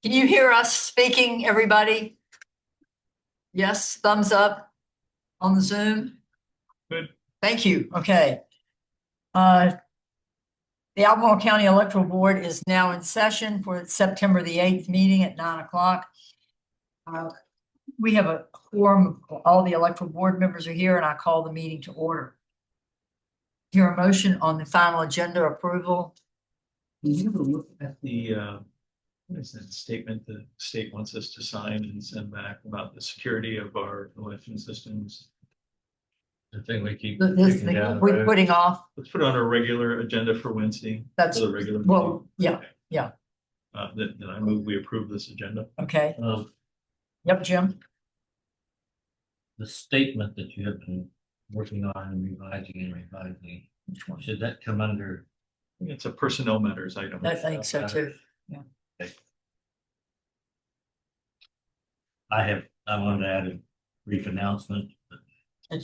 Can you hear us speaking, everybody? Yes, thumbs up on the Zoom. Good. Thank you. Okay. The Albemarle County Electoral Board is now in session for its September the 8th meeting at 9 o'clock. We have a quorum, all the electoral board members are here, and I call the meeting to order. Hear a motion on the final agenda approval. Can you look at the what is that statement the state wants us to sign and send back about the security of our election systems? The thing we keep kicking down the We're road. putting off. Let's put it on our regular agenda for Wednesday. That's for the regular well, meeting. yeah. Then I move we approve this agenda. Okay. Yep, Jim. The statement that you have been working on and revising, should that come under? It's a personnel matters item. I think so too. Yeah. Okay. I wanted to add a brief announcement.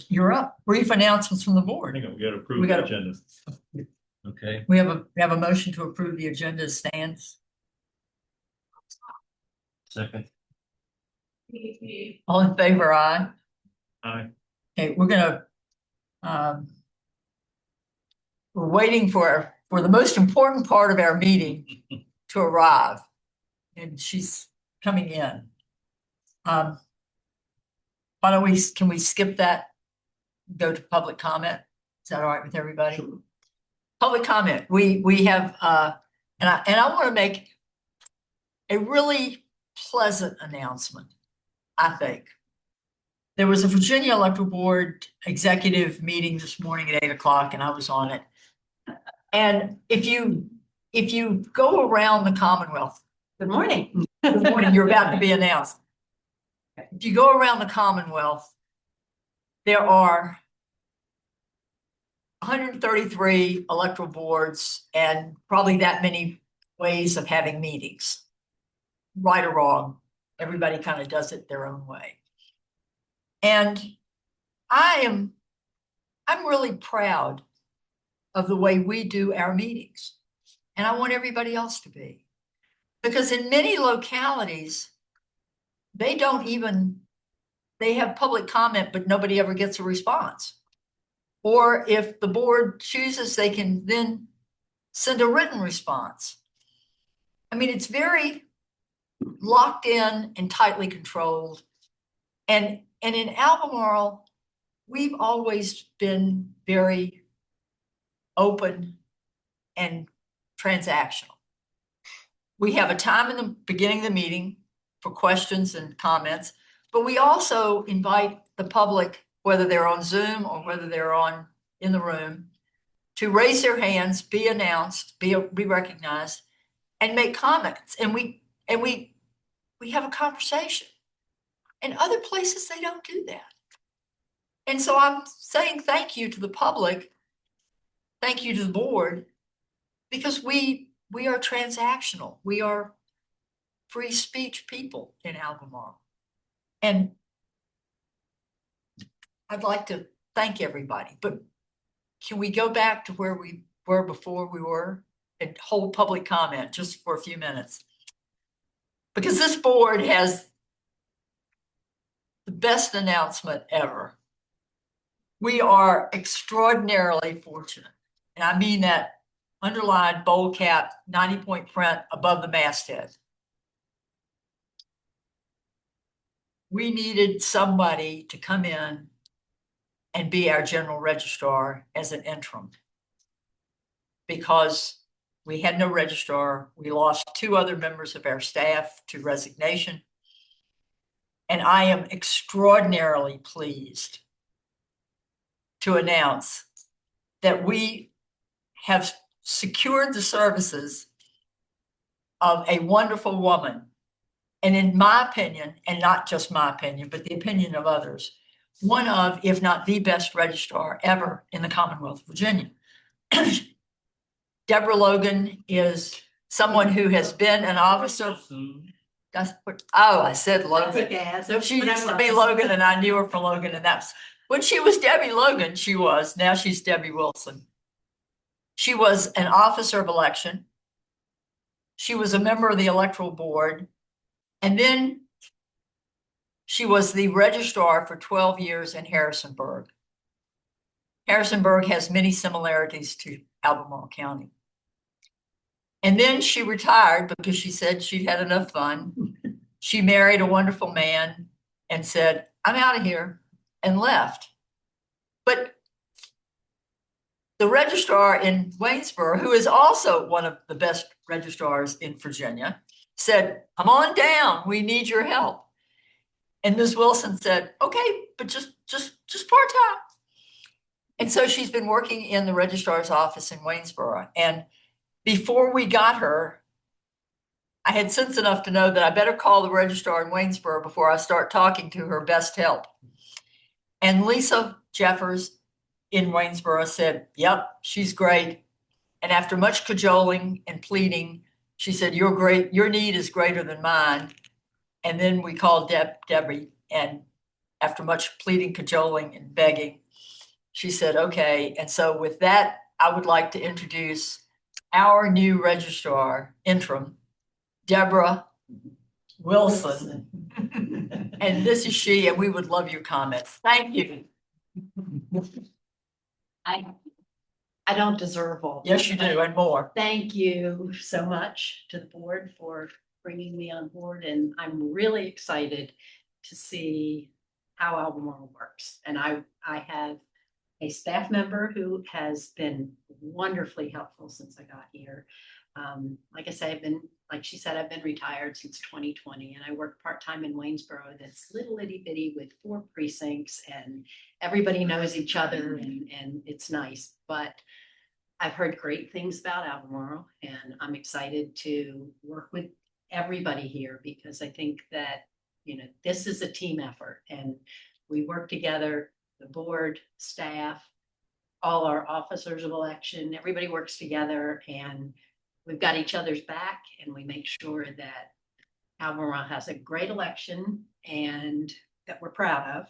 You're up. Brief announcements from the board. We got to approve the agenda. Okay. We have a motion to approve the agenda as stands. Second. All in favor, aye. Aye. Okay, we're waiting for the most important part of our meeting to arrive, and she's coming in. Why don't can we skip that? Go to public comment. Is that all right with everybody? Sure. Public comment. We have and I want to make a really pleasant announcement. I think there was a Virginia Electoral Board executive meeting this morning at 8 o'clock, and I was on it. And if you go around the Commonwealth, good morning. Good morning. You're about to be announced. If you go around the Commonwealth, there are 133 electoral boards and probably that many ways of having meetings. Right or wrong, everybody kind of does it their own way. And I'm really proud of the way we do our meetings. And I want everybody else to be. Because in many localities, they have public comment, but nobody ever gets a response. Or if the board chooses, they can then send a written response. I mean, it's very locked in and tightly controlled. And in Albemarle, we've always been very open and transactional. We have a time in the beginning of the meeting for questions and comments, but we also invite the public, whether they're on Zoom or whether they're in the room, to raise their hands, be announced, be recognized, and make comments. And we have a conversation. In other places, they don't do that. And so I'm saying thank you to the public, thank you to the board, because we are transactional. We are free speech people in Albemarle. And I'd like to thank everybody, but can we go back to where we were before we were and hold public comment just for a few minutes? Because this board has the best announcement ever. We are extraordinarily fortunate. And I mean that underlined, bold cap, 90-point print above the masthead. We needed somebody to come in and be our general registrar as an interim, because we had no registrar. We lost 2 other members of our staff to resignation. And I am extraordinarily pleased to announce that we have secured the services of a wonderful woman. And in my opinion, and not just my opinion, but the opinion of others, one of, if not the best registrar ever in the Commonwealth of Virginia. Deborah Logan is someone who has been an officer. I said Logan. She used to be Logan, and I knew her for Logan, and that's when she was Debbie Logan. She was. Now she's Debbie Wilson. She was an officer of election. She was a member of the electoral board. And then she was the registrar for 12 years in Harrisonburg. Harrisonburg has many similarities to Albemarle County. And then she retired because she said she'd had enough fun. She married a wonderful man and said, I'm out of here, and left. But the registrar in Waynesboro, who is also one of the best registrars in Virginia, said, come on down, we need your help. And Ms. Wilson said, okay, but just part-time. And so she's been working in the registrar's office in Waynesboro. And before we got her, I had sense enough to know that I better call the registrar in Waynesboro before I start talking to her best help. And Lisa Jeffers in Waynesboro said, yep, she's great. And after much cajoling and pleading, she said, you're great, your need is greater than mine. And then we called Debbie, and after much pleading, cajoling, and begging, she said, okay. And so with that, I would like to introduce our new registrar, interim, Deborah Wilson. And this is she, and we would love your comments. Thank you. I don't deserve all. Yes, you do, and more. Thank you so much to the board for bringing me on board, and I'm really excited to see how Albemarle works. And I have a staff member who has been wonderfully helpful since I got here. Like I said, like she said, I've been retired since 2020, and I work part-time in Waynesboro. That's little itty bitty with 4 precincts, and everybody knows each other, and it's nice. But I've heard great things about Albemarle, and I'm excited to work with everybody here because I think that, this is a team effort, and we work together, the board, staff, all our officers of election, everybody works together, and we've got each other's back, and we make sure that Albemarle has a great election and that we're proud of.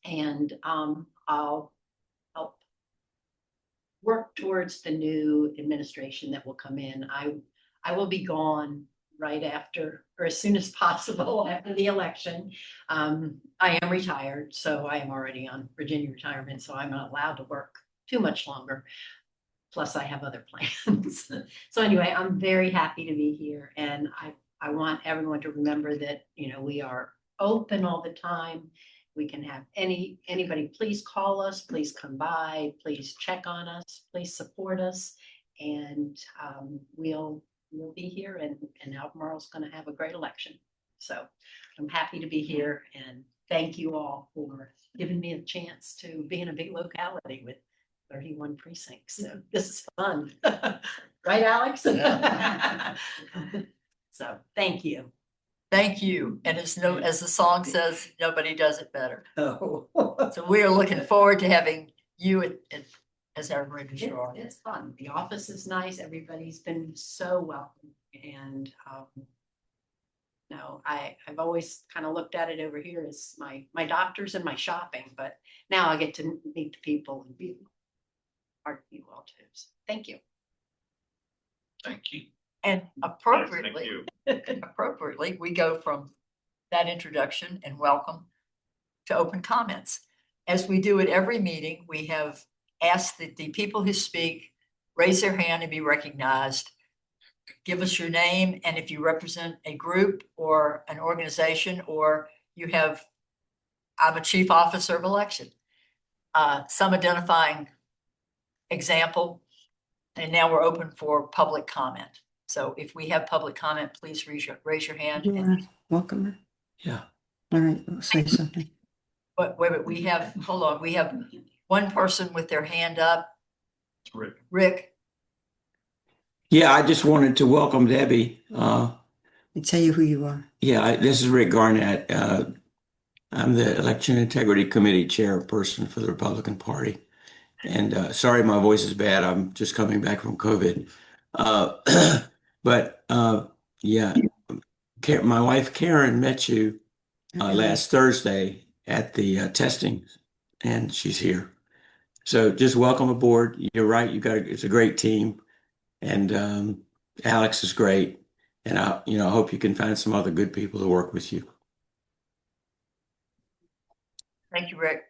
And I'll help work towards the new administration that will come in. I will be gone right after, or as soon as possible after the election. I am retired, so I am already on Virginia retirement, so I'm not allowed to work too much longer. Plus I have other plans. So anyway, I'm very happy to be here, and I want everyone to remember that, we are open all the time. We can have anybody, please call us, please come by, please check on us, please support us. And we'll be here, and Albemarle's going to have a great election. So I'm happy to be here, and thank you all for giving me a chance to be in a big locality with 31 precincts. So this is fun. Right, Alex? So thank you. Thank you. And as the song says, nobody does it better. Oh. So we are looking forward to having you as our registrar. It's fun. The office is nice. Everybody's been so welcome. And no, I've always kind of looked at it over here as my doctors and my shopping, but now I get to meet the people and be part of you all too. So thank you. Thank you. And Thank appropriately, you. we go from that introduction and welcome to open comments. As we do at every meeting, we have asked that the people who speak raise their hand and be recognized. Give us your name, and if you represent a group or an organization, or I'm a chief officer of election. Some identifying example, and now we're open for public comment. So if we have public comment, please raise your hand. You are welcome. Yeah. All right, I'll say something. But wait, hold on, we have one person with their hand up. It's Rick. Rick, Yeah, I just wanted to welcome Debbie. And tell you who you are. This is Rick Garnett. I'm the Election Integrity Committee chairperson for the Republican Party. And sorry, my voice is bad. I'm just coming back from COVID. But yeah, my wife Karen met you last Thursday at the testing, and she's here. So just welcome aboard. You're right. It's a great team. And Alex is great. And I hope you can find some other good people to work with you. Thank you, Rick.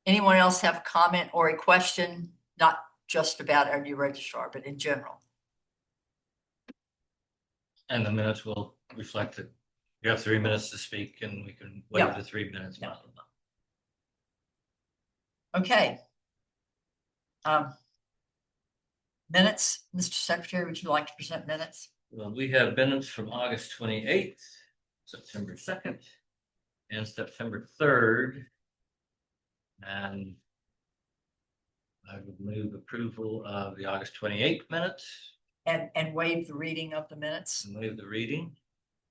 Anyone else have a comment or a question, not just about our new registrar, but in general? And the minutes will reflect it. You have 3 minutes to speak and we can Yeah. waive the 3 minutes. Yeah. Okay. Minutes, Mr. Secretary, would you like to present minutes? Well, we have minutes from August 28th, September 2nd, and September 3rd. And I would move approval of the August 28th minutes And waive the reading of the minutes. and waive the reading.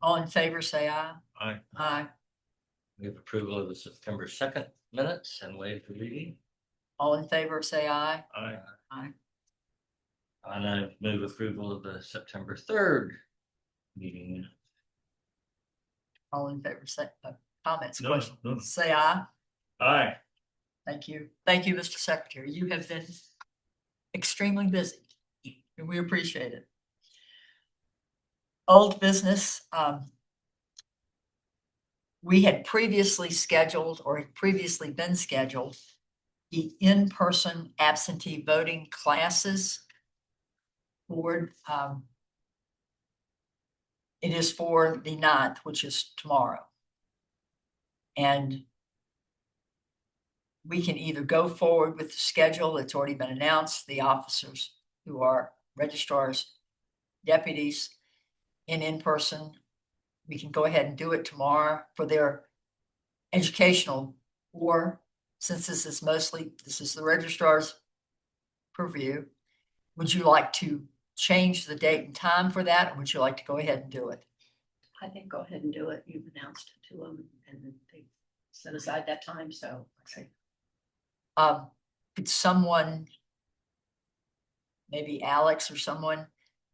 All in favor, say aye. Aye. Aye. Move approval of the September 2nd minutes and waive the reading. All in favor, say aye. Aye. Aye. And I move approval of the September 3rd meeting minutes. All in favor, say, comments, No, questions, no. say aye. Aye. Thank you. Thank you, Mr. Secretary. You have been extremely busy, and we appreciate it. Old business, we had previously scheduled or had previously been scheduled the in-person absentee voting classes. Board, it is for the 9th, which is tomorrow. And we can either go forward with the schedule that's already been announced, the officers who are registrars, deputies in person. We can go ahead and do it tomorrow for their educational, or since this is the registrar's purview, would you like to change the date and time for that, or would you like to go ahead and do it? I think go ahead and do it. You've announced it to them and they set aside that time, so. Okay. Could someone, maybe Alex or someone,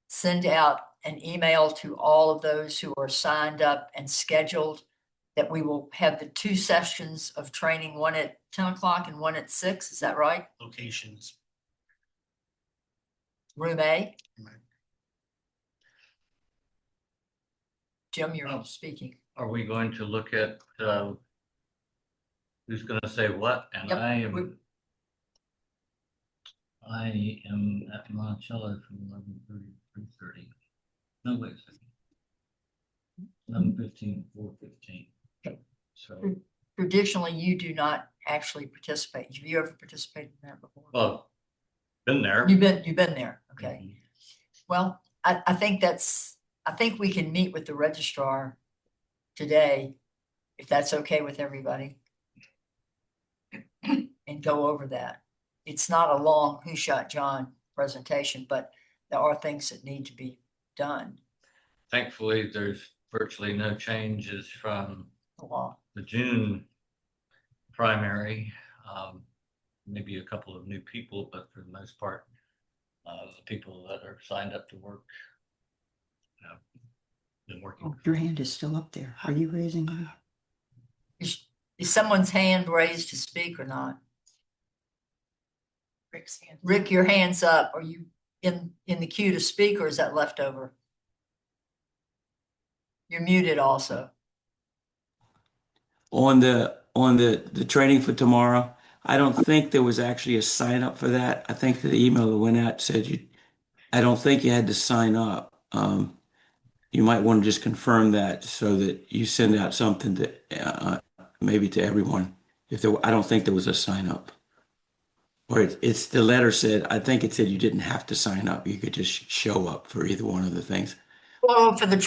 send out an email to all of those who are signed up and scheduled that we will have the 2 sessions of training, one at 10 o'clock and one at 6, is that right? Locations. Room A? Right. Jim, you're speaking. Are we going to look at who's going to say what? And Yep, I am at Monticello from 11:30 to 3:30. No, wait a second. 11:15, 4:15. Okay. So, Traditionally, you do not actually participate. Have you ever participated in that before? well, been there. You've been there, okay. Mhm. Well, I think we can meet with the registrar today, if that's okay with everybody. And go over that. It's not a long Who Shot John presentation, but there are things that need to be done. Thankfully, there's virtually no changes from The law. the June primary. Maybe a couple of new people, but for the most part, the people that are signed up to work have been working. Oh, your hand is still up there. Are you raising it? Is someone's hand raised to speak or not? Rick's hand. Rick, your hand's up. Are you in the queue to speak, or is that left over? You're muted also. On the training for tomorrow, I don't think there was actually a sign up for that. I think the email that went out said I don't think you had to sign up. You might want to just confirm that so that you send out something that maybe to everyone. I don't think there was a sign up. Or it's the letter said, I think it said you didn't have to sign up. You could just show up for either one of the things. Well, for the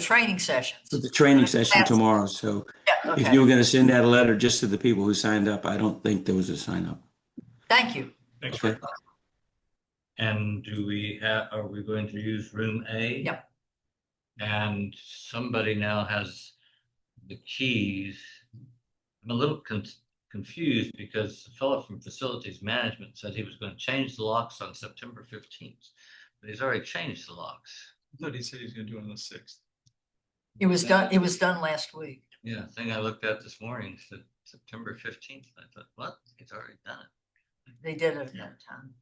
training sessions. For the training session tomorrow. So Yeah, if okay. you were going to send out a letter just to the people who signed up, I don't think there was a sign up. Thank you. Thanks, Okay. Rick. And are we going to use room A? Yep. And somebody now has the keys. I'm a little confused because the fellow from facilities management said he was going to change the locks on September 15th, but he's already changed the locks. I thought he said he's gonna do it on the 6th. It was done last week. Yeah, the thing I looked at this morning said September 15th. I thought, what? He's already done it. They did it at that time.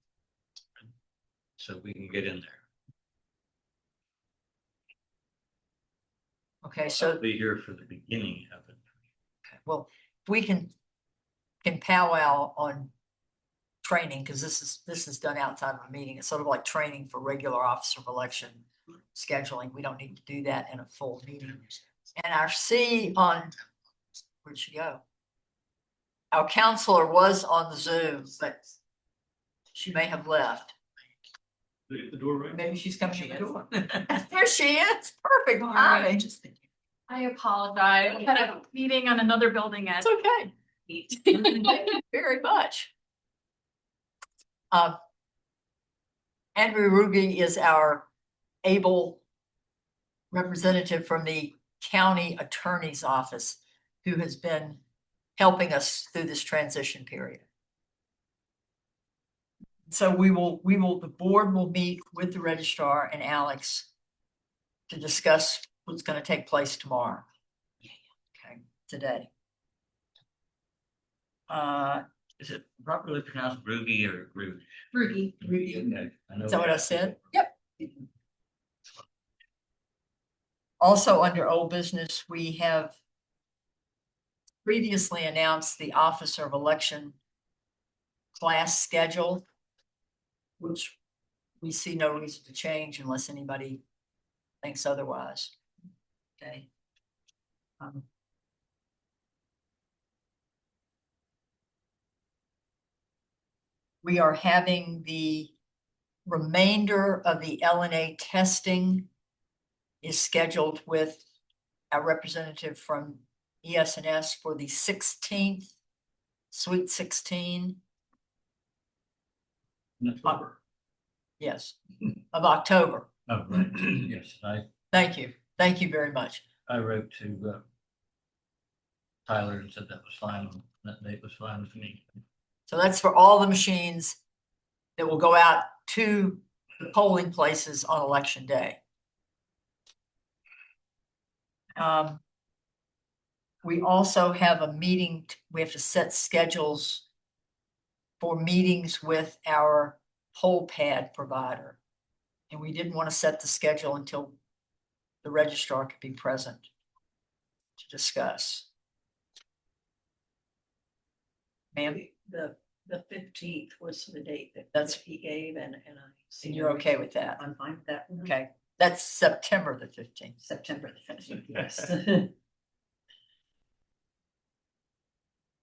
So we can get in there. Okay, so, I'll be here for the beginning of it. well, we can powwow on training, because this is done outside of a meeting. It's sort of like training for regular officer of election scheduling. We don't need to do that in a full meeting. And our C on, where'd she go? Our counselor was on the Zoom, but she may have left. The door right? Maybe she's coming in the door. There she is. Perfect timing. I apologize. I had a meeting on another building at It's okay. eight. Thank you very much. Andrew Ruby is our able representative from the county attorney's office who has been helping us through this transition period. So the board will meet with the registrar and Alex to discuss what's going to take place tomorrow. Okay, today. Is it properly pronounced Ruby or Ruby? Rugi. Okay, I know Is that what I said? Yep. Also, under old business, we have previously announced the Officer of Election class schedule, which we see no reason to change unless anybody thinks otherwise. Okay. We are having the remainder of the LNA testing is scheduled with our representative from ES&S for the 16th, Sweet 16. In October. Yes, of October. Oh, right. Yes, Thank you. Thank you very much. I wrote to Tyler and said that was fine. That date was fine with me. So that's for all the machines that will go out to the polling places on election day. We also have a meeting, we have to set schedules for meetings with our poll pad provider. And we didn't want to set the schedule until the registrar could be present to discuss. Ma'am, The 15th was the date that That's- he gave and I. and you're okay with that? I'm fine with that. Okay, that's September the 15th. September the 15th, yes.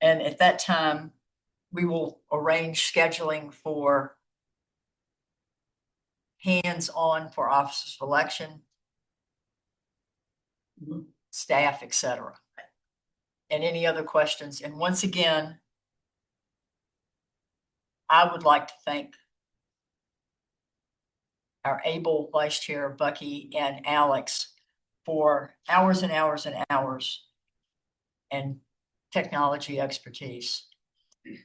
And at that time, we will arrange scheduling for hands-on for officers of election, staff, etc. And any other questions. And once again, I would like to thank our able Vice Chair Bucky and Alex for hours and hours and hours and technology expertise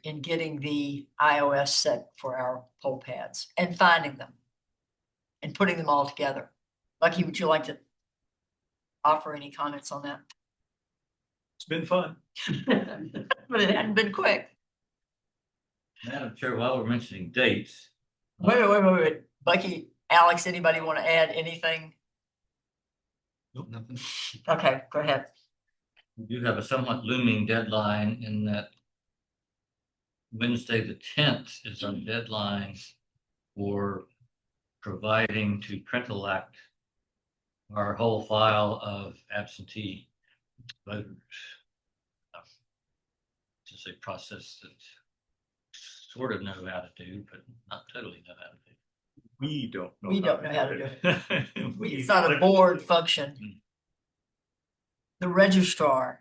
in getting the iOS set for our poll pads and finding them and putting them all together. Bucky, would you like to offer any comments on that? It's been fun. But it hadn't been quick. Madam Chair, while we're mentioning dates. Wait. Bucky, Alex, anybody want to add anything? Nope, nothing. Okay, go ahead. We do have a somewhat looming deadline in that Wednesday, the 10th is our deadline for providing to Printelact our whole file of absentee voters. It's a process that sort of know how to do, but not totally know how to do. We don't know. We don't know how to do it. It's not a board function. The registrar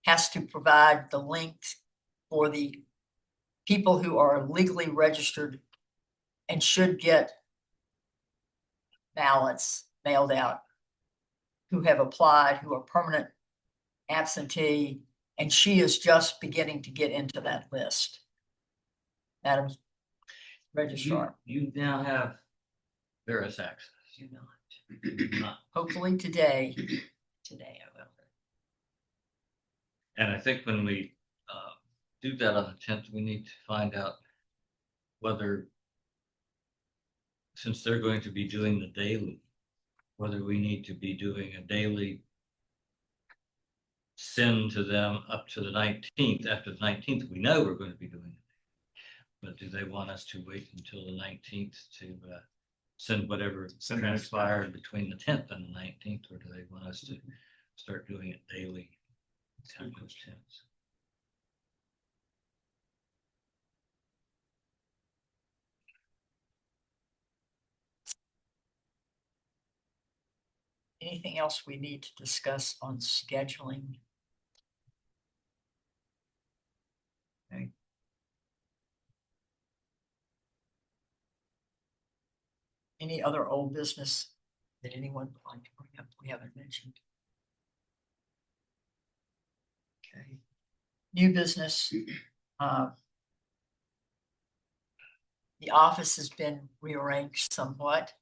has to provide the links for the people who are legally registered and should get ballots mailed out, who have applied, who are permanent absentee, and she is just beginning to get into that list. Madam Registrar, You now have Veris access. You not. hopefully today I will. And I think when we do that on the 10th, we need to find out whether, since they're going to be doing the daily, whether we need to be doing a daily send to them up to the 19th. After the 19th, we know we're going to be doing it. But do they want us to wait until the 19th to send whatever Send that transpired between the 10th and the 19th, or do they want us to start doing it daily? Time goes tense. Anything else we need to discuss on scheduling? Okay. Any other old business that anyone would like to bring up we haven't mentioned? Okay. New business. The office has been rearranged somewhat.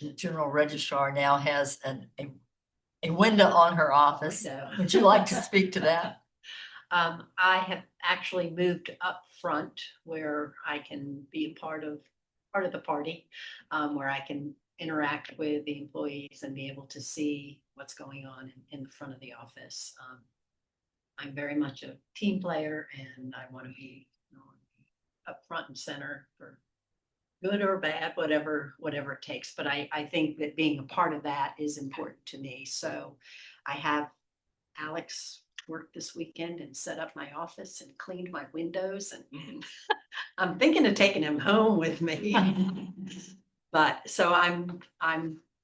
The general registrar now has a window on her office. Window. Would you like to speak to that? I have actually moved up front where I can be a part of the party, where I can interact with the employees and be able to see what's going on in the front of the office. I'm very much a team player and I want to be, up front and center for good or bad, whatever it takes. But I think that being a part of that is important to me. So I have Alex work this weekend and set up my office and cleaned my windows and I'm thinking of taking him home with me. But so I'm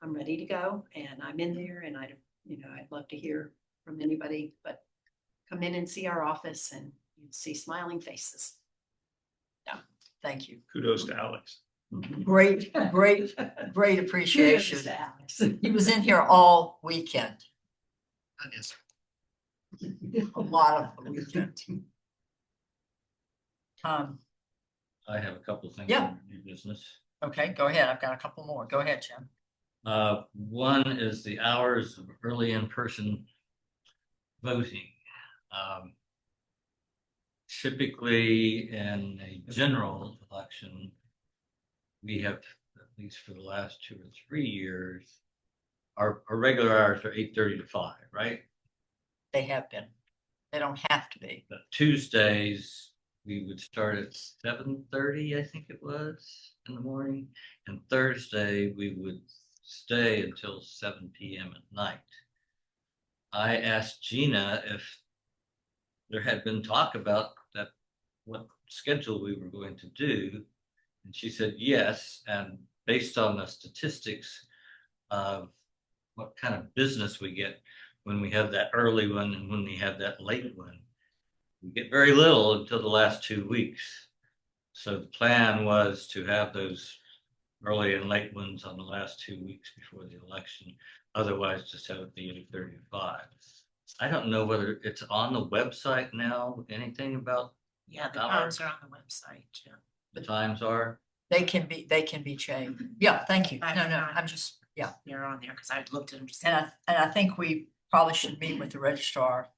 ready to go and I'm in there and I'd love to hear from anybody, but come in and see our office and see smiling faces. Thank you. Kudos to Alex. Great appreciation. Kudos to Alex. He was in here all weekend. A lot of the weekend. I have a couple of things. Yeah. On new business. Okay, go ahead. I've got a couple more. Go ahead, Jim. One is the hours of early in-person voting. Typically in a general election, we have, at least for the last 2 or 3 years, our regular hours are 8:30 to 5, right? They have been. They don't have to be. But Tuesdays, we would start at 7:30, I think it was, in the morning. And Thursday, we would stay until 7 p.m. at night. I asked Gina if there had been talk about that, what schedule we were going to do. And she said yes. And based on the statistics of what kind of business we get when we have that early one and when we have that late one, we get very little until the last 2 weeks. So the plan was to have those early and late ones on the last 2 weeks before the election. Otherwise, just have it be 8:30 to 5. I don't know whether it's on the website now, anything about Yeah, the hours times are on the website. Yeah. the times are. They can be changed. Yeah, thank you. No, I'm just, yeah. They're on there because I looked at them. Just And I think we probably should meet with the registrar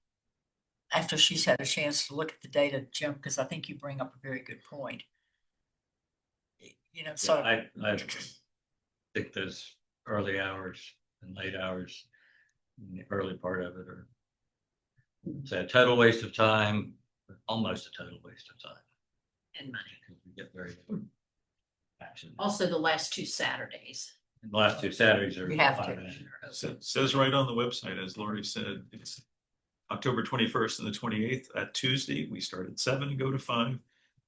after she's had a chance to look at the data, Jim, because I think you bring up a very good point. So I think those early hours and late hours, in the early part of it are, say, a total waste of time, but almost a total waste of time. And money. Because we get very little action. Also, the last 2 Saturdays. And the last 2 Saturdays are. We have to. 5 a.m. Says right on the website, as Lori said, it's October 21st and the 28th. That Tuesday, we start at 7 and go to 5.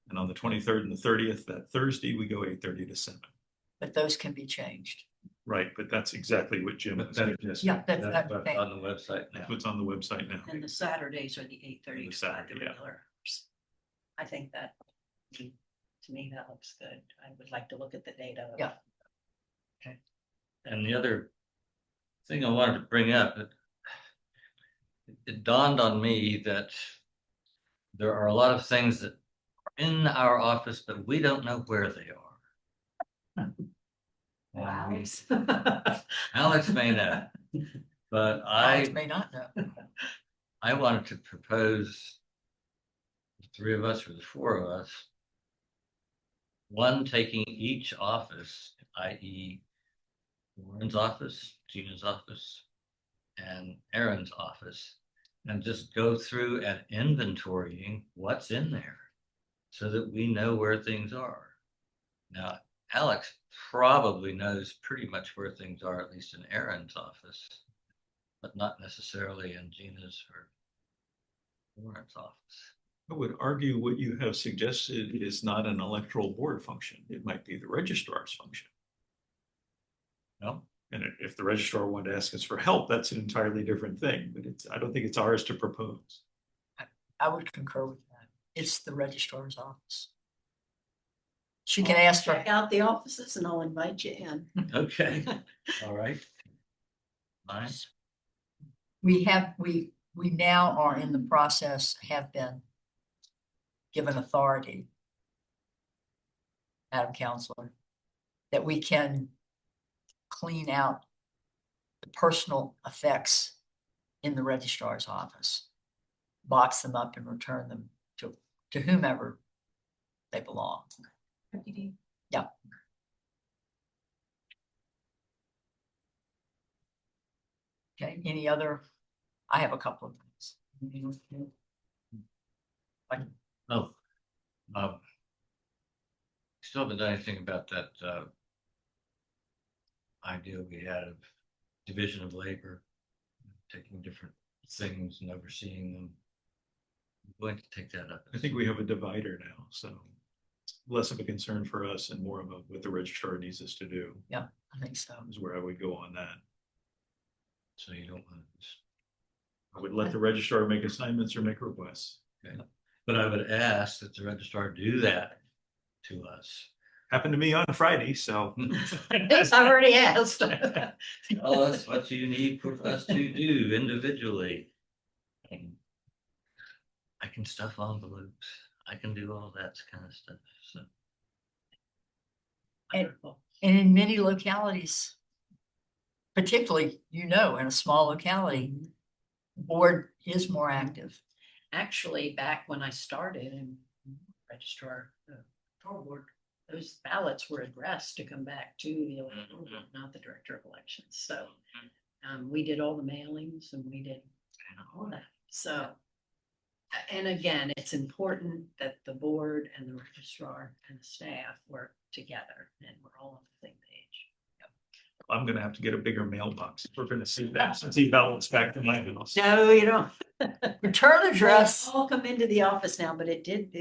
And on the 23rd and the 30th, that Thursday, we go 8:30 to 7. but those can be changed. Right, but that's exactly what Jim was suggesting. Yeah, That's what's okay. on the website now. That's what's on the website now. And the Saturdays are the 8:30 The to 5, Saturday, the yeah. regular hours. I think that, to me, that looks good. I would like to look at the data. Yeah. And the other thing I wanted to bring up, it dawned on me that there are a lot of things that are in our office, but we don't know where they are. Wow. Alex may know, but Alex may not know. I wanted to propose the 3 of us or the 4 of us one taking each office, i.e. Warren's office, Gina's office, and Aaron's office, and just go through and inventorying what's in there so that we know where things are. Now, Alex probably knows pretty much where things are, at least in Aaron's office, but not necessarily in Gina's or Warren's office. I would argue what you have suggested is not an electoral board function. It might be the registrar's function. No? And if the registrar wanted to ask us for help, that's an entirely different thing, but I don't think it's ours to propose. I would concur with that. It's the registrar's office. She can ask for, Check out the offices and I'll invite you in. Okay, all right. Fine. we now are in the process, have been given authority, Madam Counselor, that we can clean out the personal effects in the registrar's office, box them up and return them to whomever they belong. Yeah. Okay, any other? I have a couple of things. Oh, still haven't done anything about that idea we had of division of labor, taking different things and overseeing them. I'm going to take that up. I think we have a divider now, so less of a concern for us and more of what the registrar needs us to do I think so. is where I would go on that. So you don't want to. I would let the registrar make assignments or make requests. Okay. But I would ask that the registrar do that to us. Happened to me on Friday, so. Yes, I've already asked. Tell us what you need for us to do individually. I can stuff envelopes. I can do all that kind of stuff. So Wonderful. And in many localities, particularly, in a small locality, the board is more active. Actually, back when I started in registrar, control board, those ballots were addressed to come back to the electoral board, not the director of elections. So we did all the mailings and we did all that. So, and again, it's important that the board and the registrar and the staff work together and we're all on the same page. I'm gonna have to get a bigger mailbox. We're gonna see that since he ballots back to my house. No, you don't. Return address. They all come into the office now, but it did.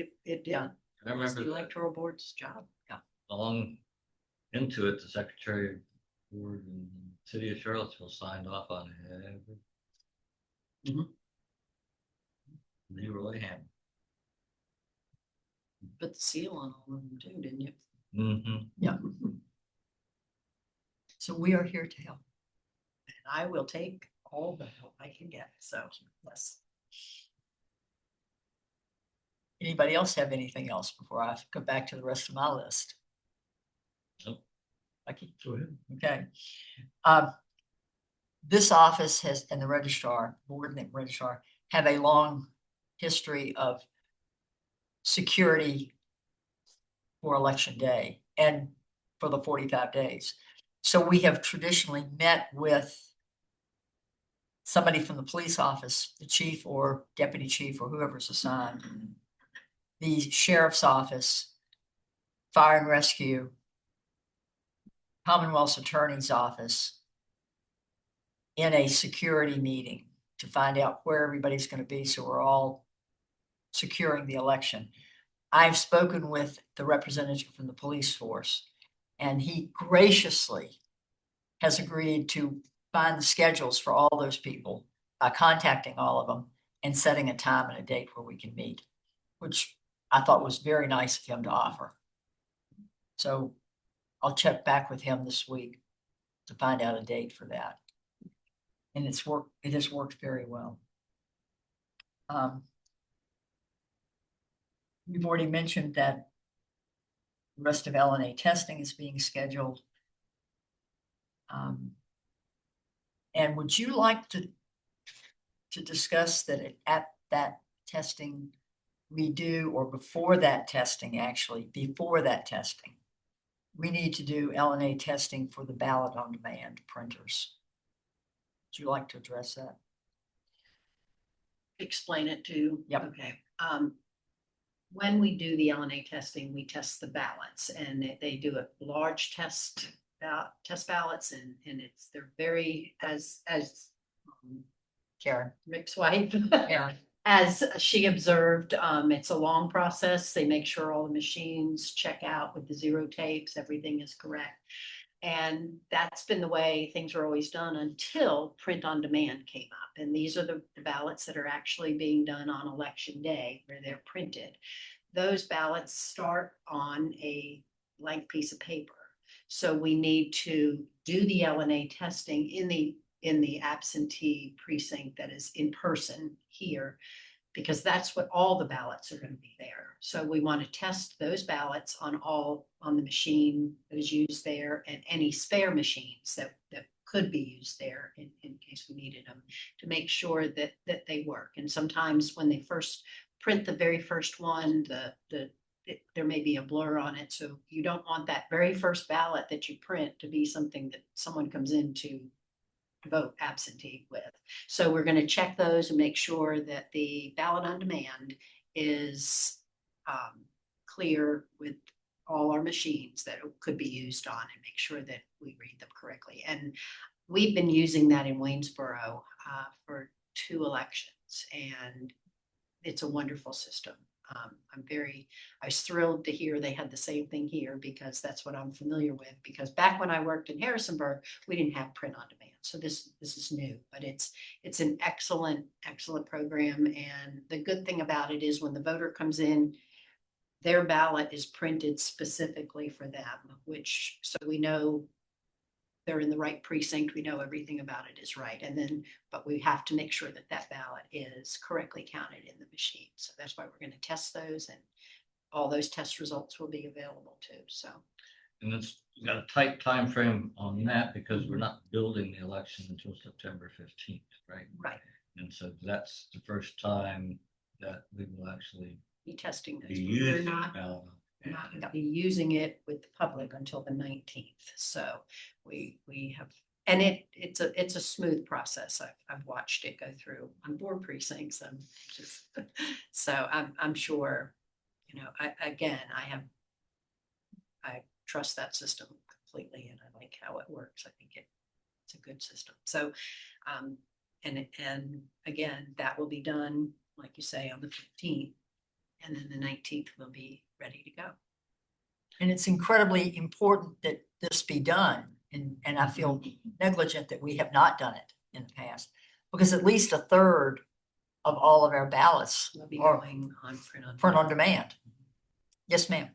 Yeah. I It's remember the that electoral board's job. along into it, the secretary of board and city of Charlottesville signed off on every. Mhm. Leroy Ham. Put the seal on all of them too, didn't you? Mm-hmm. Yeah. So we are here to help. And I will take all the help I can get. So, yes. Anybody else have anything else before I go back to the rest of my list? Nope. Go ahead. Okay. This office has, and the registrar, board and registrar, have a long history of security for election day and for the 45 days. So we have traditionally met with somebody from the police office, the chief or deputy chief or whoever's assigned, the sheriff's office, fire and rescue, Commonwealth's attorney's office, in a security meeting to find out where everybody's going to be. So we're all securing the election. I've spoken with the representative from the police force, and he graciously has agreed to find the schedules for all those people by contacting all of them and setting a time and a date where we can meet, which I thought was very nice of him to offer. So I'll check back with him this week to find out a date for that. And it has worked very well. We've already mentioned that the rest of LNA testing is being scheduled. And would you like to discuss that at that testing, we do, or before that testing, actually, before that testing, we need to do LNA testing for the ballot on demand printers. Would you like to address that? Explain it to. Yep. Okay. When we do the LNA testing, we test the ballots and they do a large test ballots and they're very, as Karen? Rick's wife. Karen. As she observed, it's a long process. They make sure all the machines check out with the zero tapes, everything is correct. And that's been the way things were always done until print on demand came up. And these are the ballots that are actually being done on election day where they're printed. Those ballots start on a blank piece of paper. So we need to do the LNA testing in the absentee precinct that is in person here, because that's what all the ballots are going to be there. So we want to test those ballots on the machine that is used there and any spare machines that could be used there in case we needed them, to make sure that they work. And sometimes when they first print the very first one, there may be a blur on it. So you don't want that very first ballot that you print to be something that someone comes in to vote absentee with. So we're going to check those and make sure that the ballot on demand is clear with all our machines that it could be used on, and make sure that we read them correctly. And we've been using that in Waynesboro for 2 elections, and it's a wonderful system. I was thrilled to hear they had the same thing here, because that's what I'm familiar with. Because back when I worked in Harrisonburg, we didn't have print on demand. So this is new, but it's an excellent program. And the good thing about it is when the voter comes in, their ballot is printed specifically for them, so we know they're in the right precinct. We know everything about it is right. But we have to make sure that ballot is correctly counted in the machine. So that's why we're going to test those, and all those test results will be available too. So. And it's got a tight time frame on that because we're not building the election until September 15th, right? Right. And so that's the first time that we will actually Be testing those. be We're using not going to be using it with the public until the 19th. So we have, and it's a smooth process. I've watched it go through on 4 precincts, and so I'm sure, I trust that system completely, and I like how it works. I think it's a good system. So, and again, that will be done, like you say, on the 15th, and then the 19th will be ready to go. And it's incredibly important that this be done. And I feel negligent that we have not done it in the past, because at least 1/3 of all of our ballots We'll be are going on print on demand. Yes, ma'am.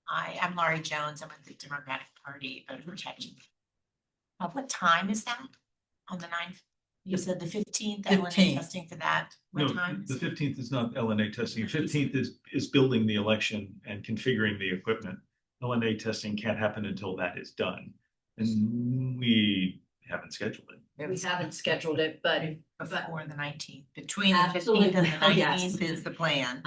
Hi, I'm Laurie Jones. I'm with the Democratic Party Voter Protection. What time is that on the 9th? You said the 15th, LNA 15th. testing for that. No, What time? the 15th is not LNA testing. The 15th is building the election and configuring the equipment. LNA testing can't happen until that is done. And we haven't scheduled it. We haven't scheduled it, but Before the 19th, between the 15th Absolutely. and the Yes. 19th is the plan.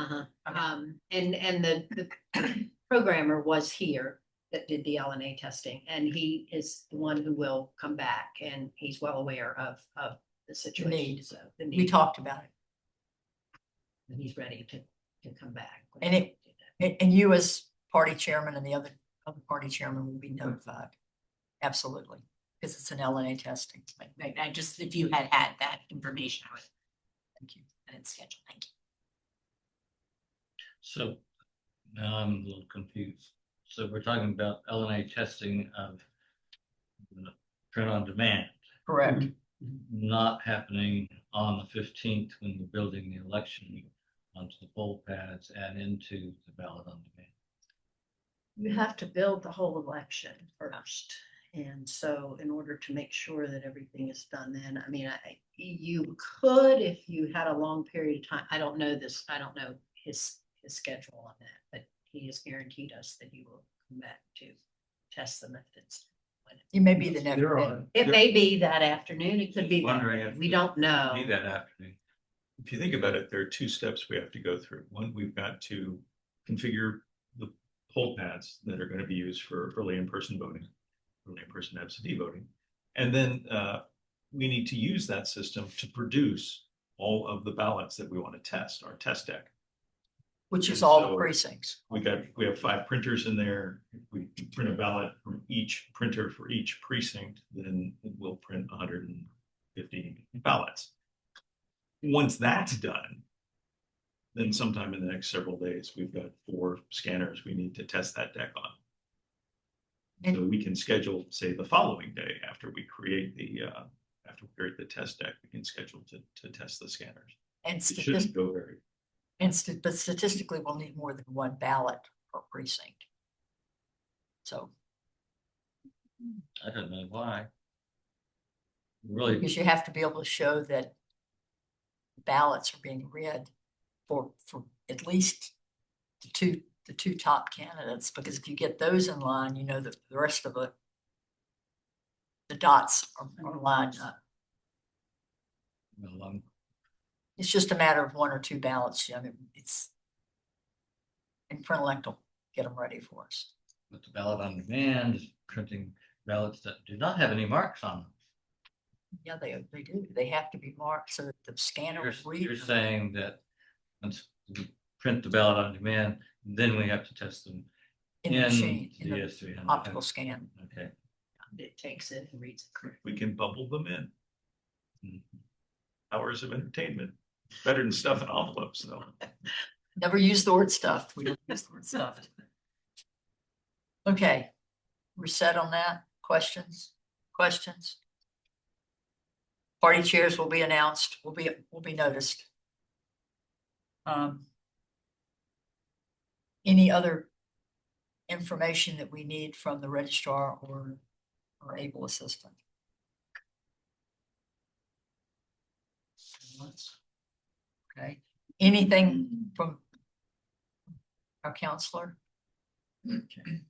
and the programmer was here that did the LNA testing, and he is the one who will come back, and he's well aware of the situation. need. So the We need, talked about it. and he's ready to come back. And and you as party chairman and the other party chairman will be notified. Absolutely. Because it's an LNA testing. Right, I just, if you had that information, I would, Thank you. and it's scheduled, thank you. So now I'm a little confused. So we're talking about LNA testing of print on demand, Correct. not happening on the 15th when we're building the election onto the poll pads and into the ballot on demand. You have to build the whole election first. And so in order to make sure that everything is done, then, you could, if you had a long period of time, I don't know his schedule on that, but he has guaranteed us that he will come back to test them if it's. You may be the next. There day. are. It may be that afternoon, it could be, Wondering if we don't know. Be that afternoon. if you think about it, there are two steps we have to go through. One, we've got to configure the poll pads that are going to be used for early in-person voting, early in-person absentee voting. And then we need to use that system to produce all of the ballots that we want to test, our test deck. Which is And all the so precincts. we have 5 printers in there. If we print a ballot from each printer for each precinct, then we'll print 150 ballots. Once that's done, then sometime in the next several days, we've got 4 scanners we need to test that deck on. So we can schedule, say, the following day after we create the test deck, we can schedule to test the scanners. And It shouldn't go very. but statistically, we'll need more than 1 ballot per precinct. So, I don't know why. Really, because you have to be able to show that ballots are being read for at least the two top candidates, because if you get those in line, you know that the rest of the dots are lined up. well, It's just a matter of 1 or 2 ballots. I mean, it's and Print will get them ready for us. with the ballot on demand is printing ballots that do not have any marks on them. Yeah, they do. They have to be marked so that the scanner will read You're them. saying that once we print the ballot on demand, then we have to test them in the machine, in the the S300. optical scan. Okay. It takes it and reads it correctly. We can bubble them in. Mhm. Hours of entertainment. Better than stuff in envelopes, though. Never use the word stuffed. We don't use the word stuffed. Okay, we're set on that. Questions? Questions? Party chairs will be announced, will be noticed. Any other information that we need from the registrar or able assistant? Okay, anything from our counselor? Okay.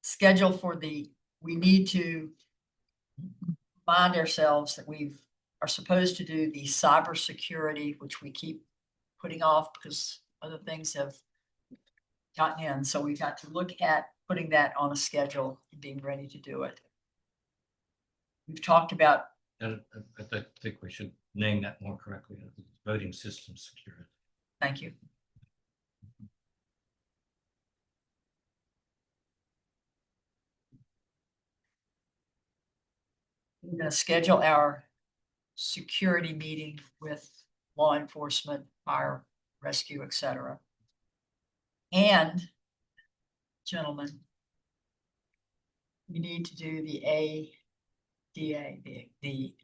Schedule for we need to remind ourselves that we are supposed to do the cybersecurity, which we keep putting off because other things have gotten in. So we've got to look at putting that on a schedule and being ready to do it. We've talked about. I think we should name that more correctly, voting system security. Thank you. We're going to schedule our security meeting with law enforcement, fire, rescue, etc. And gentlemen, we need to do the ADA, the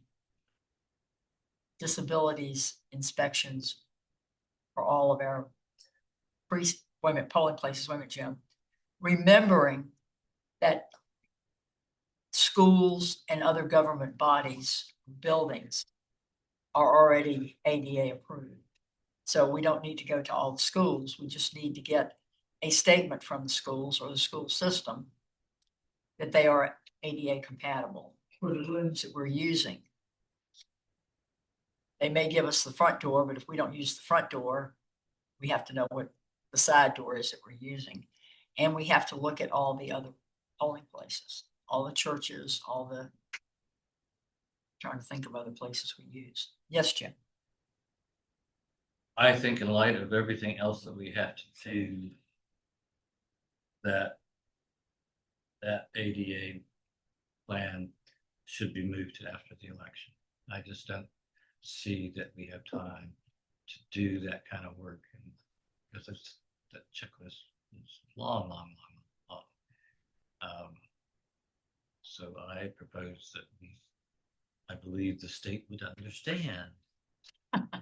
disabilities inspections for all of our polling places. Wait a minute, Jim. Remembering that schools and other government bodies, buildings are already ADA approved. So we don't need to go to all the schools. We just need to get a statement from the schools or the school system that they are ADA compatible for the rooms that we're using. They may give us the front door, but if we don't use the front door, we have to know what the side door is that we're using. And we have to look at all the other polling places, all the churches, trying to think of other places we use. Yes, Jim. I think in light of everything else that we have to do, that ADA plan should be moved to after the election. I just don't see that we have time to do that kind of work, and because that checklist is long. So I propose that I believe the state would understand.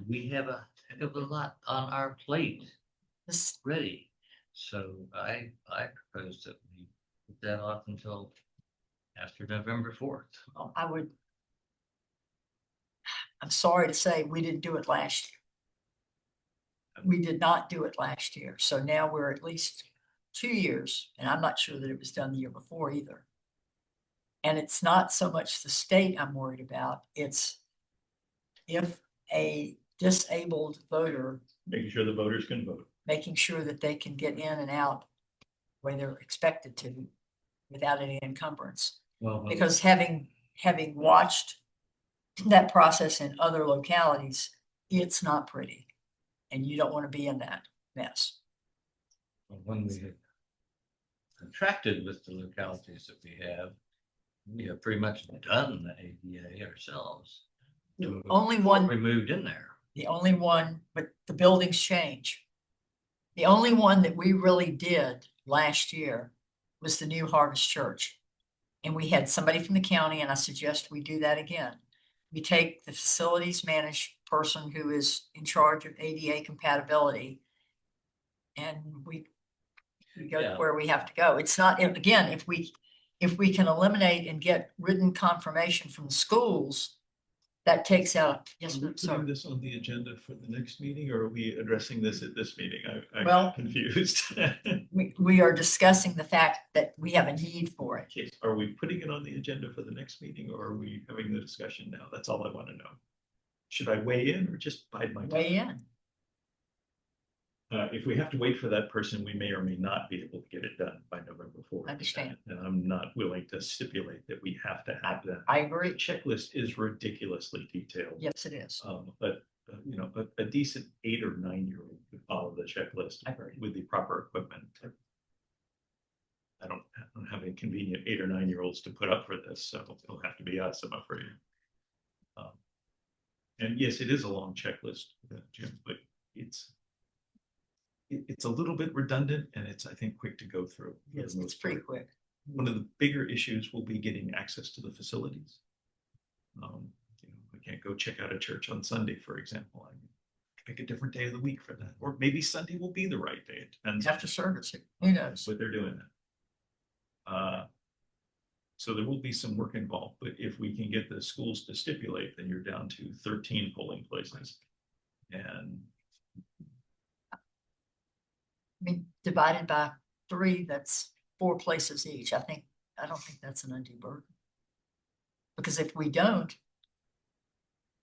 We have a heck of a lot on our plate ready. So I propose that we put that off until after November 4th. Well, I'm sorry to say we didn't do it last year. We did not do it last year. So now we're at least 2 years, and I'm not sure that it was done the year before either. And it's not so much the state I'm worried about, it's if a disabled voter, Making sure the voters can vote. making sure that they can get in and out when they're expected to without any encumbrance. Well, Because having watched that process in other localities, it's not pretty. And you don't want to be in that mess. when we have contracted with the localities that we have pretty much done the ADA ourselves. Only Before one, we moved in there. the only one, but the buildings change. The only one that we really did last year was the new Harvest Church. And we had somebody from the county, and I suggest we do that again. We take the facilities managed person who is in charge of ADA compatibility. And we go Yeah. where we have to go. It's not, again, if we can eliminate and get written confirmation from the schools, that takes out, yes, Are we sorry. putting this on the agenda for the next meeting, or are we addressing this at this meeting? I'm Well- confused. We are discussing the fact that we have a need for it. Okay, are we putting it on the agenda for the next meeting, or are we having the discussion now? That's all I want to know. Should I weigh in or just bide my time? Weigh in. If we have to wait for that person, we may or may not be able to get it done by November 4th. Understand. And I'm not willing to stipulate that we have to have that. I The agree. checklist is ridiculously detailed. Yes, it is. But you know, a decent 8 or 9-year-old could follow the checklist I agree. with the proper equipment. I don't have any convenient 8 or 9-year-olds to put up for this, so it'll have to be us, I'm afraid. And yes, it is a long checklist, Jim, but it's a little bit redundant, and it's, I think, quick to go through. for the Yes, it's most pretty part. quick. One of the bigger issues will be getting access to the facilities. You know, I can't go check out a church on Sunday, for example. I pick a different day of the week for that, or maybe Sunday will be the right day. It depends After service, who knows? what they're doing. So there will be some work involved, but if we can get the schools to stipulate, then you're down to 13 polling places. And I mean, divided by 3, that's 4 places each. I don't think that's an undue burden. Because if we don't,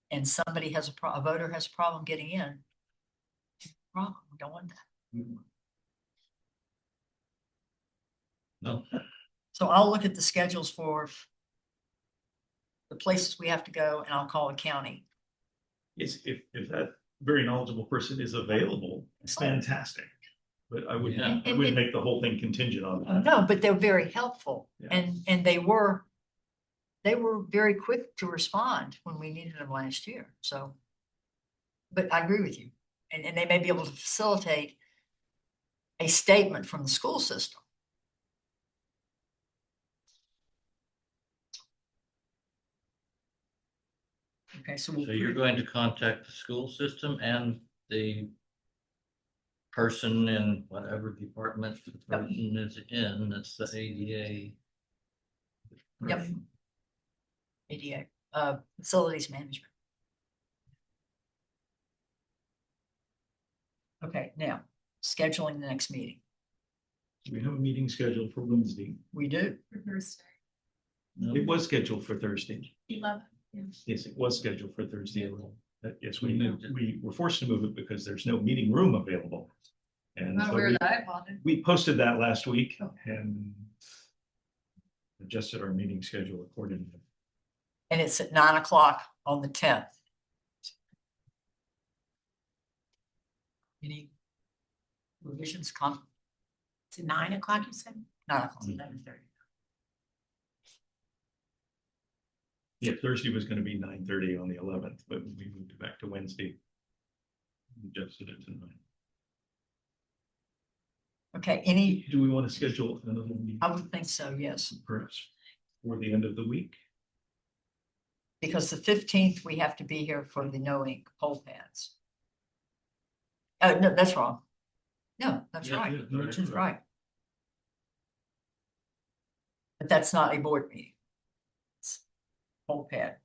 and somebody has a voter has a problem getting in, problem, we don't want that. No, So I'll look at the schedules for the places we have to go, and I'll call a county. yes, if that very knowledgeable person is available, it's fantastic. But I wouldn't, Yeah. I wouldn't make the whole thing contingent on that. No, but they're very helpful, Yeah. and they were very quick to respond when we needed them last year, so. But I agree with you, and they may be able to facilitate a statement from the school system. Okay, so so you're going to contact the school system and the person in whatever department the person is in, that's the ADA. Yep. ADA, facilities management. Okay, now, scheduling the next meeting. We have a meeting scheduled for Wednesday. We do. Thursday, It was scheduled for Thursday. 11. Yes, it was scheduled for Thursday. Yes, We moved it. we were forced to move it because there's no meeting room available. And Not so aware that I wanted. we posted that last week and adjusted our meeting schedule accordingly. And it's at 9 o'clock on the 10th. Any revisions, It's 9 o'clock, you said? 9 o'clock. 11:30. Yeah, Thursday was going to be 9:30 on the 11th, but we moved it back to Wednesday. Adjusted it to 9. Okay, any, Do we want to schedule another meeting I would think so, yes, perhaps for the end of the week? because the 15th, we have to be here for the no ink poll pads. Oh, no, that's wrong. No, that's Yeah, right. yeah, right, Richard's right. right. But that's not a board meeting. It's poll pad.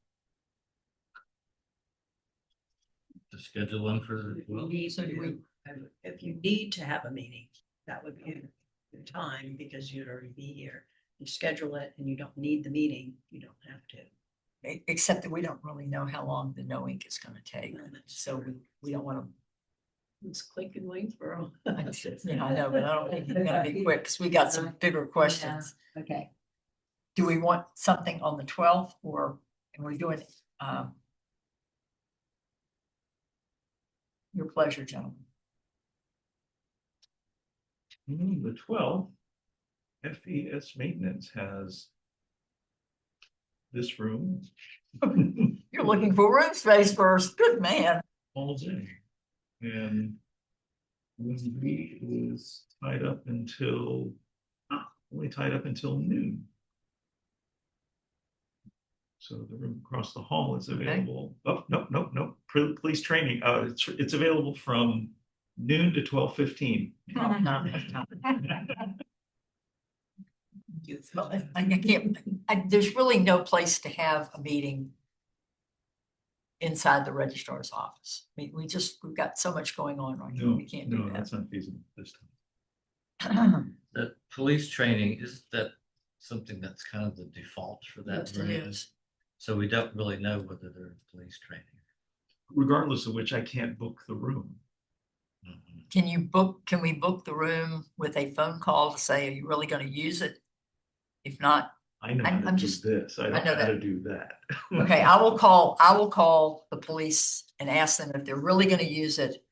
To schedule one for, If you well, need So do we- to- if you need to have a meeting, that would be the time, because you'd already be here. You schedule it and you don't need the meeting, you don't have to. Except that we don't really know how long the no ink is gonna take, so we don't wanna. It's click and wait for them. I know, but I don't think it's gonna be quick, because we got some bigger questions. Okay. Do we want something on the 12th, or, and we're doing, your pleasure, gentlemen. The 12th, FES maintenance has this room. You're looking for room space first, good man. All day. And Wednesday is tied up until, only tied up until noon. So the room across the hall is available. Oh, no. Police training, it's available from noon to 12:15. Well, I can't, there's really no place to have a meeting inside the registrar's office. We've got so much going on right now, we can't do No, that. that's not feasible this time. The police training, is that something that's kind of the default for that Yes, it room? is. So we don't really know whether they're police training. Regardless of which, I can't book the room. Mhm. Can we book the room with a phone call to say, are you really gonna use it? If not, I know I'm how to do just- this. I don't know know how that. to do that. okay, I will call the police and ask them if they're really gonna use it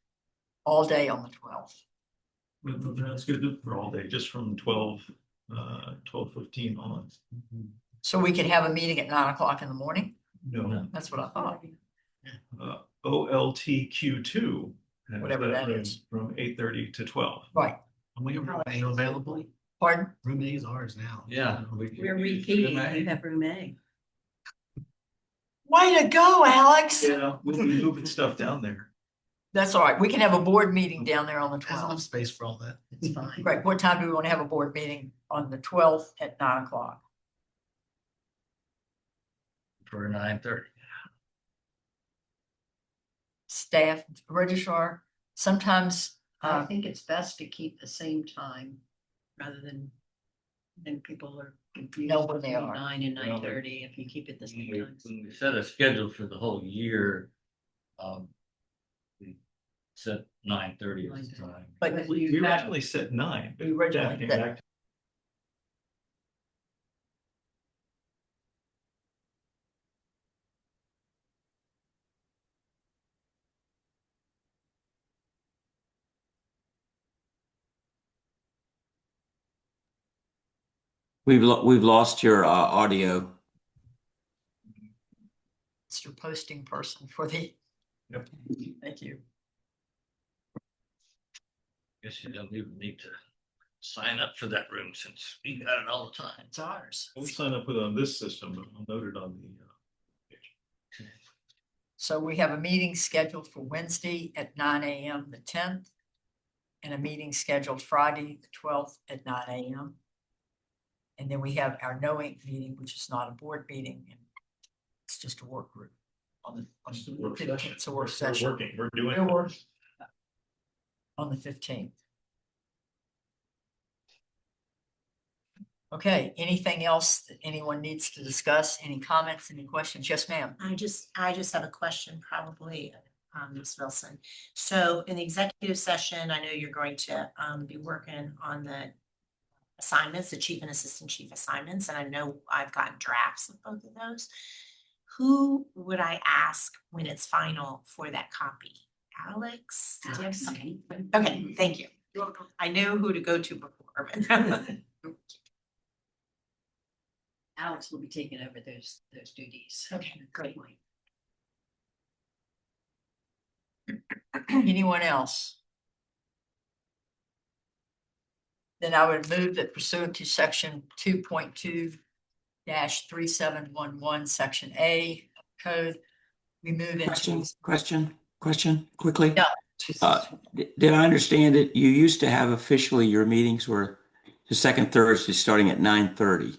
all day on the 12th. That's good for all day, just from 12:15 on. So we can have a meeting at 9 o'clock in the morning? No, That's what I thought. OLTQ2. has Whatever that room is. From 8:30 to 12. Right, We have room A available. pardon? Room A is ours now. Yeah. We're repeating, you have room A. Way to go, Alex. Yeah, we'll be moving stuff down there. That's all right. We can have a board meeting down there on the There's enough 12th. space for all that. It's fine. Right, what time do we want to have a board meeting on the 12th at 9 o'clock? For 9:30. Staff, registrar, sometimes, I think it's best to keep the same time rather than then people are confused. Know when they between are. 9 and Well, 9:30 if you keep it the same When time. we set a schedule for the whole year, we set 9:30 as the time. but We originally set 9. but We originally that came said- back to- We've lost your audio. it's your posting person for the. Yep. Thank you. Guess you don't even need to sign up for that room since we got it all the time. It's ours. We'll sign up with on this system, but I'll note it on the. So we have a meeting scheduled for Wednesday at 9 a.m., the 10th. And a meeting scheduled Friday, the 12th at 9 a.m. And then we have our no ink meeting, which is not a board meeting. And it's just a work group on the It's a work 15th. session. It's a work We're session working, we're doing. We're working. on the 15th. Okay, anything else that anyone needs to discuss? Any comments, any questions? Yes, ma'am. I just have a question, probably, Ms. Wilson. So in the executive session, I know you're going to be working on the assignments, the chief and assistant chief assignments, and I know I've gotten drafts of both of those. Who would I ask when it's final for that copy? Alex? Do you have something? Okay, thank you. I know who to go to before. but- Alex will be taking over those duties. Okay, great. Anyone else? Then I would move that pursuant to section 2.2-3711, section A code, we move into. Question, quickly. Yeah. Did I understand it? You used to have officially your meetings were the second Thursday starting at 9:30.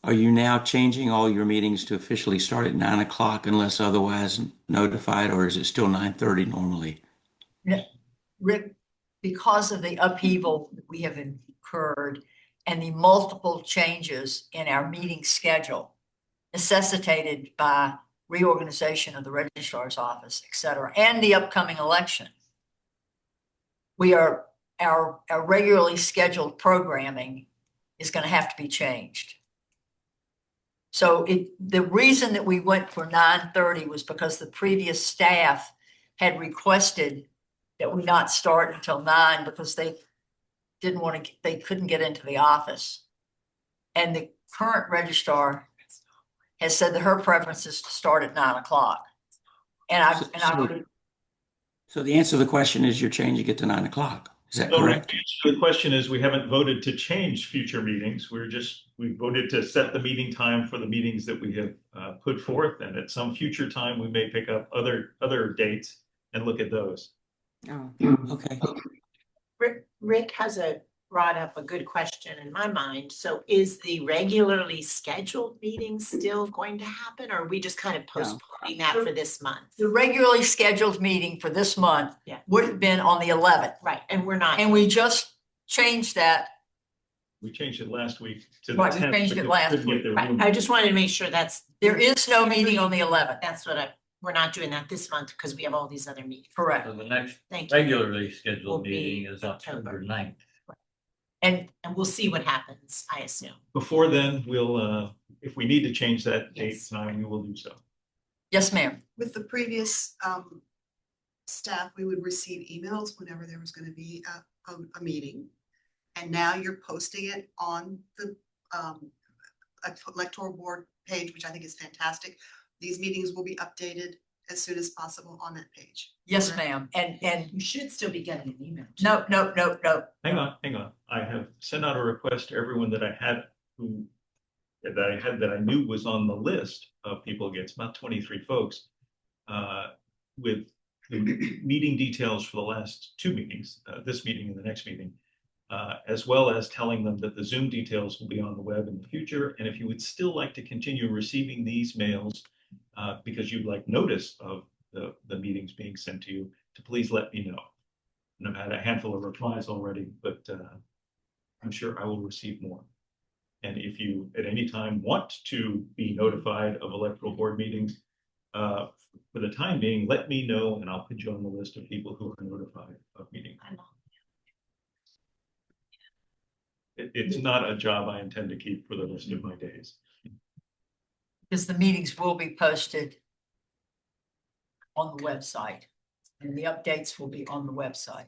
Are you now changing all your meetings to officially start at 9 o'clock unless otherwise notified, or is it still 9:30 normally? Rick, because of the upheaval that we have incurred and the multiple changes in our meeting schedule, necessitated by reorganization of the registrar's office, et cetera, and the upcoming election. Our regularly scheduled programming is going to have to be changed. So the reason that we went for 9:30 was because the previous staff had requested that we not start until 9 because they didn't want to, they couldn't get into the office. And the current registrar has said that her preference is to start at 9 o'clock. And So the answer to the question is you're changing it to 9 o'clock. Is that So correct? the question is, we haven't voted to change future meetings. We voted to set the meeting time for the meetings that we have put forth. And at some future time, we may pick up other dates and look at those. Oh, Okay. Rick has brought up a good question in my mind. So is the regularly scheduled meeting still going to happen, or are we just kind of postponing that for this month? the regularly scheduled meeting for this month Yeah. would have been on the 11th. Right, and we're not. And we just changed that. We changed it last week to the Right, we 10th. changed it because last we couldn't week. get the Right, room. I just wanted to make sure There is no meeting on the 11th. That's what we're not doing that this month because we have all these other meetings. Correct. So the next Thank you. regularly Will scheduled be meeting is October. October 9th. And And we'll see what happens, I assume. Before then, we'll, if we need to change that date Yes. time, we will do so. yes, ma'am. With the previous staff, we would receive emails whenever there was going to be a meeting. And now you're posting it on the electoral board page, which I think is fantastic. These meetings will be updated as soon as possible on that page. Yes, Correct? ma'am. And You should still be getting an email. no. Hang on. I have sent out a request to everyone that I had that I knew was on the list of people against about 23 folks, with the meeting details for the last two meetings, this meeting and the next meeting, as well as telling them that the Zoom details will be on the web in the future. And if you would still like to continue receiving these mails, because you'd like notice of the meetings being sent to you, to please let me know. And I've had a handful of replies already, but I'm sure I will receive more. And if you at any time want to be notified of electoral board meetings, for the time being, let me know and I'll put you on the list of people who are notified of meetings. It's not a job I intend to keep for the rest of my days. Because the meetings will be posted on the website and the updates will be on the website.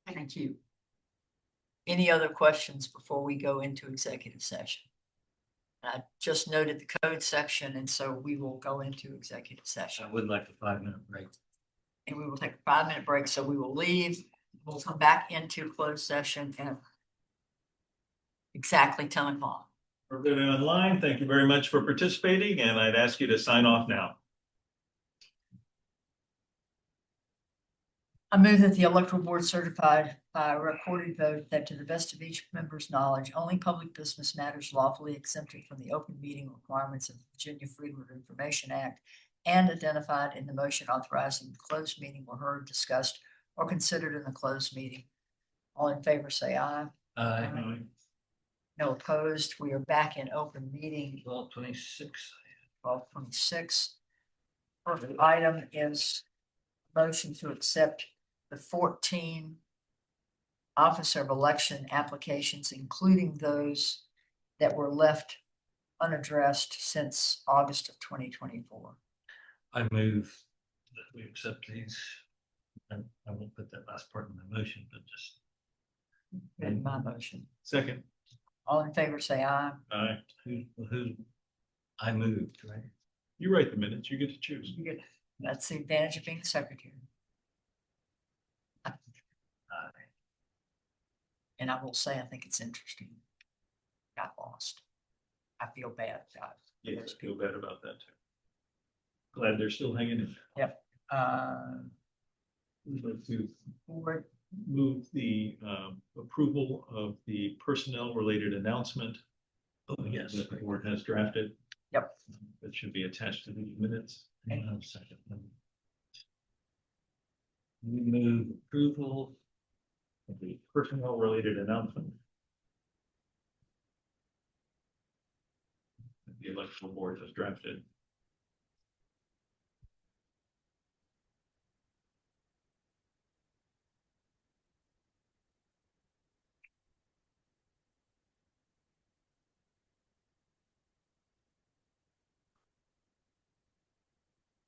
Thank you. Any other questions before we go into executive session? I just noted the code section, and so we will go into executive session. I would like a 5-minute break. And we will take a 5-minute break, so we will leave. We'll come back into closed session at exactly 10 o'clock. Everybody online, thank you very much for participating, and I'd ask you to sign off now. I move that the electoral board certified by a recorded vote that to the best of each member's knowledge, only public business matters lawfully exempted from the open meeting requirements of the Virginia Freedom of Information Act and identified in the motion authorizing the closed meeting were heard, discussed, or considered in the closed meeting. All in favor, say aye. Aye. No opposed. We are back in open meeting 12:26. 12:26. First item is motion to accept the 14 Officer of Election applications, including those that were left unaddressed since August of 2024. I move that we accept these. And I won't put that last part in my motion, but just. In my motion. Second, All in favor, say aye. Who, I moved, right? you write the minutes, you get to choose. You get, that's the advantage of being the secretary. Aye. And I will say, I think it's interesting. Got lost. I feel bad about it. Yes, I feel bad about that too. Glad they're still hanging in. We'd like to Board, move the approval of the personnel related announcement. Oh, yes. That the board has drafted. Yep. That should be attached to these minutes. Hang on a second. We move approval. The personnel related announcement. the electoral board has drafted.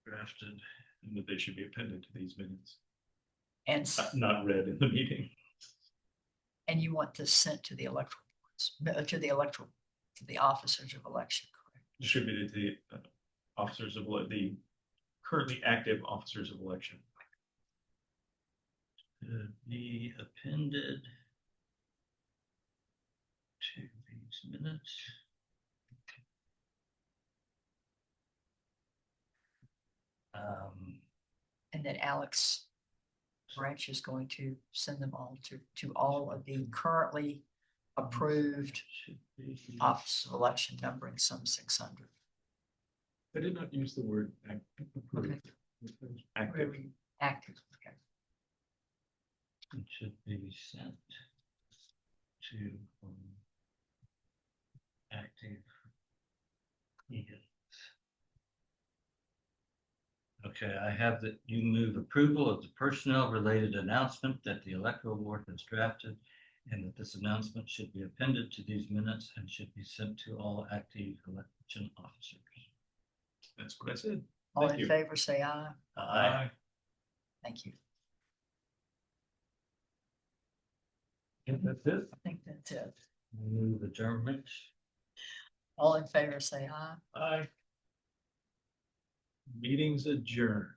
Drafted, and that they should be appended to these minutes, And, not read in the meeting. and you want this sent to the electoral boards, to the officers of election, correct? Distributed to the officers of the currently active officers of election. To be appended to these minutes. And that Alex Branch is going to send them all to all of the currently approved Should be office of election numbering some 600. I did not use the word approved. Active. Really active, okay. It should be sent to active. Yes. Okay, I have that you move approval of the personnel related announcement that the electoral board has drafted, and that this announcement should be appended to these minutes and should be sent to all active election officers. That's what I said. All Thank in you. favor, say aye. Aye. Thank you. That's it. I think that's it. Move adjournment. All in favor, say aye. Aye. Meeting's adjourned.